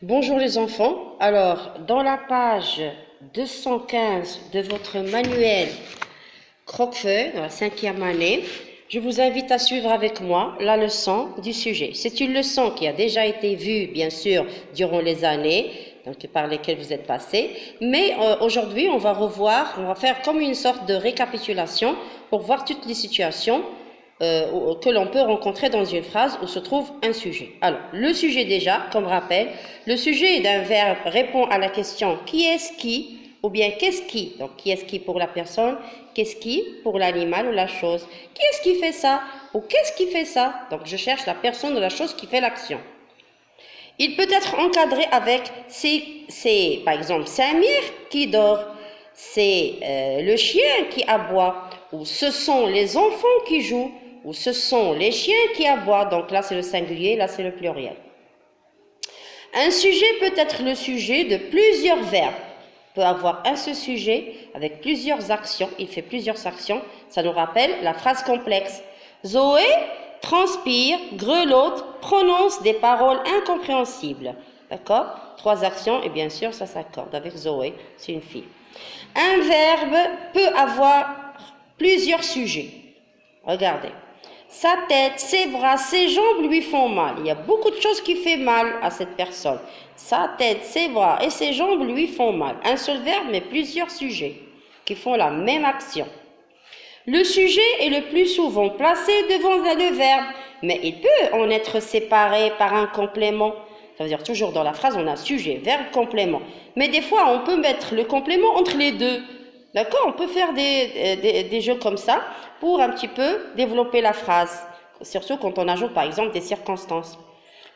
Bonjour les enfants. Alors, dans la page 215 de votre manuel croque-feuille, dans la 5e année, je vous invite à suivre avec moi la leçon du sujet. C'est une leçon qui a déjà été vue, bien sûr, durant les années donc, par lesquelles vous êtes passés, mais aujourd'hui, on va faire comme une sorte de récapitulation pour voir toutes les situations que l'on peut rencontrer dans une phrase où se trouve un sujet. Alors, le sujet déjà, comme rappel, le sujet d'un verbe répond à la question « qui est-ce qui ?» ou bien « qu'est-ce qui ?» Donc, qui est-ce qui pour la personne, qu'est-ce qui pour l'animal ou la chose. Qui est-ce qui fait ça ou qu'est-ce qui fait ça? Donc, je cherche la personne ou la chose qui fait l'action. Il peut être encadré avec par exemple, Samir qui dort, c'est le chien qui aboie, ou ce sont les enfants qui jouent, ou ce sont les chiens qui aboient. Donc là, c'est le singulier, là, c'est le pluriel. Un sujet peut être le sujet de plusieurs verbes. On peut avoir un seul sujet avec plusieurs actions. Il fait plusieurs actions. Ça nous rappelle la phrase complexe. Zoé transpire, grelotte, prononce des paroles incompréhensibles. D'accord? 3 actions et bien sûr, ça s'accorde avec Zoé, c'est une fille. Un verbe peut avoir plusieurs sujets. Regardez. Sa tête, ses bras, ses jambes lui font mal. Il y a beaucoup de choses qui font mal à cette personne. Sa tête, ses bras et ses jambes lui font mal. Un seul verbe, mais plusieurs sujets qui font la même action. Le sujet est le plus souvent placé devant le verbe, mais il peut en être séparé par un complément. Ça veut dire toujours dans la phrase, on a sujet, verbe, complément. Mais des fois, on peut mettre le complément entre les deux. D'accord? On peut faire des jeux comme ça pour un petit peu développer la phrase. Surtout quand on ajoute par exemple des circonstances.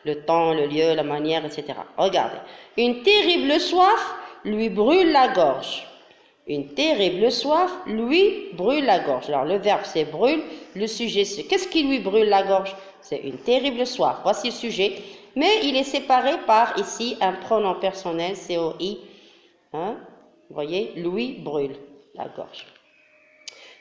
Le temps, le lieu, la manière, etc. Regardez. Une terrible soif lui brûle la gorge. Une terrible soif lui brûle la gorge. Alors le verbe c'est brûle, le sujet c'est qu'est-ce qui lui brûle la gorge? C'est une terrible soif. Voici le sujet. Mais il est séparé par ici un pronom personnel, COI. Hein? Vous voyez, lui brûle la gorge.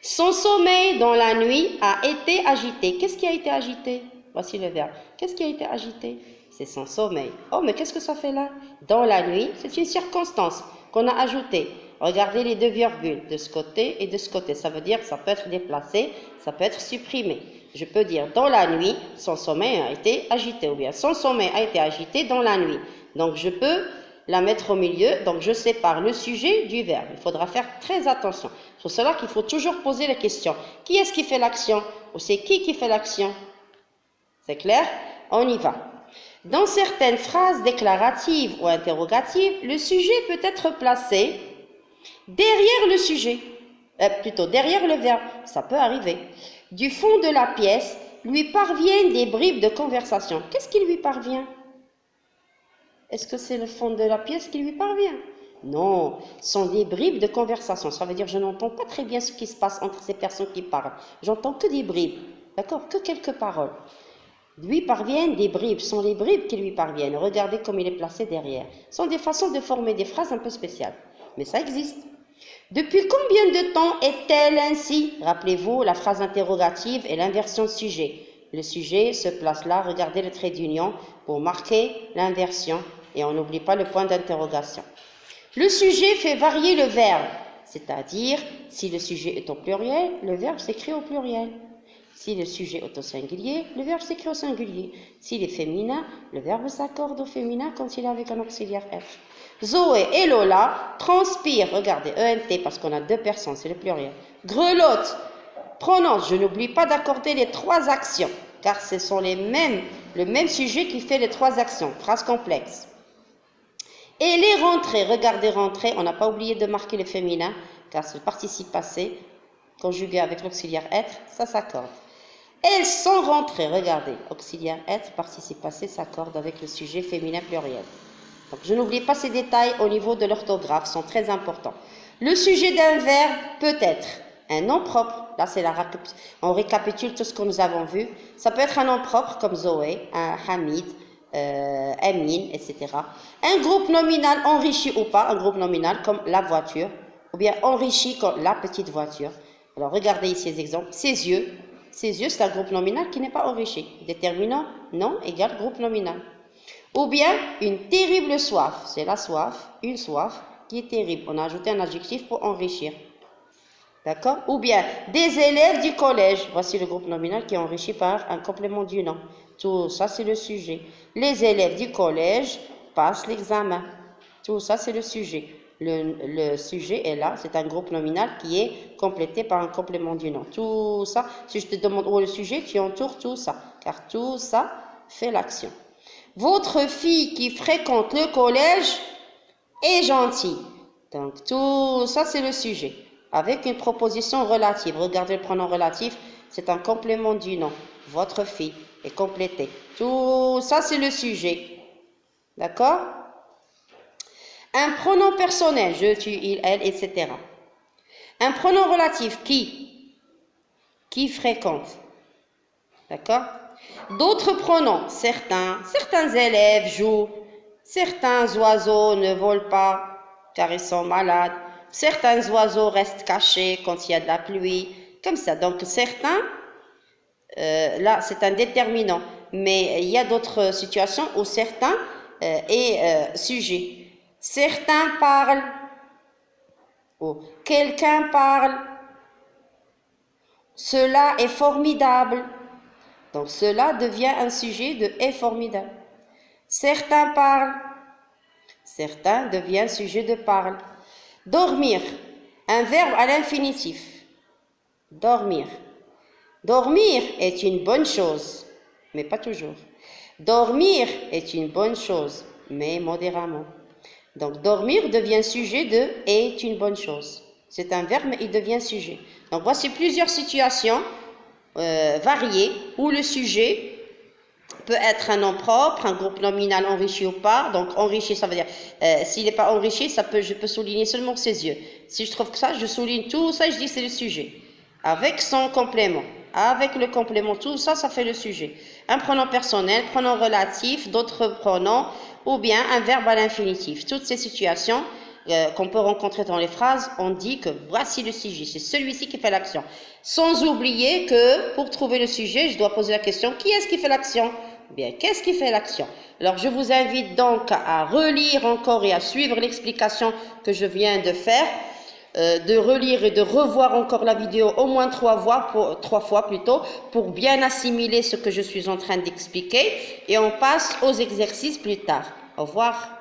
Son sommeil dans la nuit a été agité. Qu'est-ce qui a été agité? Voici le verbe. Qu'est-ce qui a été agité? C'est son sommeil. Oh, mais qu'est-ce que ça fait là? Dans la nuit, c'est une circonstance qu'on a ajoutée. Regardez les 2 virgules de ce côté et de ce côté. Ça veut dire que ça peut être déplacé, ça peut être supprimé. Je peux dire dans la nuit, son sommeil a été agité. Ou bien son sommeil a été agité dans la nuit. Donc je peux la mettre au milieu. Donc je sépare le sujet du verbe. Il faudra faire très attention. C'est pour cela qu'il faut toujours poser la question. Qui est-ce qui fait l'action? Ou c'est qui fait l'action? C'est clair? On y va. Dans certaines phrases déclaratives ou interrogatives, le sujet peut être placé derrière le sujet, plutôt derrière le verbe, ça peut arriver. Du fond de la pièce, lui parviennent des bribes de conversation. Qu'est-ce qui lui parvient? Est-ce que c'est le fond de la pièce qui lui parvient? Non, ce sont des bribes de conversation. Ça veut dire que je n'entends pas très bien ce qui se passe entre ces personnes qui parlent. J'entends que des bribes, d'accord? Que quelques paroles. Lui parviennent des bribes, ce sont les bribes qui lui parviennent. Regardez comme il est placé derrière. Ce sont des façons de former des phrases un peu spéciales, mais ça existe. Depuis combien de temps est-elle ainsi? Rappelez-vous, la phrase interrogative est l'inversion de sujet. Le sujet se place là, regardez le trait d'union pour marquer l'inversion et on n'oublie pas le point d'interrogation. Le sujet fait varier le verbe, c'est-à-dire si le sujet est au pluriel, le verbe s'écrit au pluriel. Si le sujet est au singulier, le verbe s'écrit au singulier. S'il est féminin, le verbe s'accorde au féminin quand il est avec un auxiliaire F. Zoé et Lola transpirent, regardez, ENT parce qu'on a 2 personnes, c'est le pluriel. Grelotte, prononce, je n'oublie pas d'accorder les 3 actions, car ce sont le même sujet qui fait les 3 actions, phrase complexe. Et les rentrées, regardez rentrées, on n'a pas oublié de marquer le féminin, car c'est le participe passé, conjugué avec l'auxiliaire être, ça s'accorde. Elles sont rentrées, regardez, auxiliaire être, participe passé s'accorde avec le sujet féminin pluriel. Donc, je n'oublie pas ces détails au niveau de l'orthographe, sont très importants. Le sujet d'un verbe peut être un nom propre, là c'est on récapitule tout ce que nous avons vu. Ça peut être un nom propre comme Zoé, un Hamid, Amin, etc. Un groupe nominal enrichi ou pas, un groupe nominal comme la voiture, ou bien enrichi comme la petite voiture. Alors regardez ici les exemples. Ses yeux, c'est un groupe nominal qui n'est pas enrichi. Déterminant, non, égale groupe nominal. Ou bien une terrible soif. C'est la soif, une soif qui est terrible. On a ajouté un adjectif pour enrichir. D'accord? Ou bien des élèves du collège. Voici le groupe nominal qui est enrichi par un complément du nom. Tout ça, c'est le sujet. Les élèves du collège passent l'examen. Tout ça, c'est le sujet. Le sujet est là. C'est un groupe nominal qui est complété par un complément du nom. Tout ça, si je te demande où est le sujet, tu entoures tout ça. Car tout ça fait l'action. Votre fille qui fréquente le collège est gentille. Donc, tout ça, c'est le sujet. Avec une proposition relative. Regardez le pronom relatif, c'est un complément du nom. Votre fille est complété. Tout ça, c'est le sujet. D'accord? Un pronom personnel, je, tu, il, elle, etc. Un pronom relatif, qui fréquente. D'accord? D'autres pronoms, certains élèves jouent, certains oiseaux ne volent pas car ils sont malades, certains oiseaux restent cachés quand il y a de la pluie, comme ça. Donc certains, là c'est un déterminant, mais il y a d'autres situations où certains est sujet. Certains parlent, ou quelqu'un parle, cela est formidable. Donc, cela devient un sujet de est formidable. Certains parlent. Certains devient sujet de parle. Dormir. Un verbe à l'infinitif. Dormir. Dormir est une bonne chose, mais pas toujours. Dormir est une bonne chose, mais modérément. Donc, dormir devient sujet de est une bonne chose. C'est un verbe, mais il devient sujet. Donc, voici plusieurs situations variés où le sujet peut être un nom propre, un groupe nominal enrichi ou pas. Donc enrichi, ça veut dire s'il n'est pas enrichi, je peux souligner seulement ses yeux. Si je trouve que ça, je souligne tout ça, je dis c'est le sujet. Avec son complément, avec le complément, tout ça, ça fait le sujet. Un pronom personnel, pronom relatif, d'autres pronoms, ou bien un verbe à l'infinitif. Toutes ces situations qu'on peut rencontrer dans les phrases, on dit que voici le sujet, c'est celui-ci qui fait l'action. Sans oublier que pour trouver le sujet, je dois poser la question, qui est-ce qui fait l'action? Bien, qu'est-ce qui fait l'action? Alors, je vous invite donc à relire encore et à suivre l'explication que je viens de faire, de relire et de revoir encore la vidéo au moins trois fois pour bien assimiler ce que je suis en train d'expliquer. Et on passe aux exercices plus tard. Au revoir.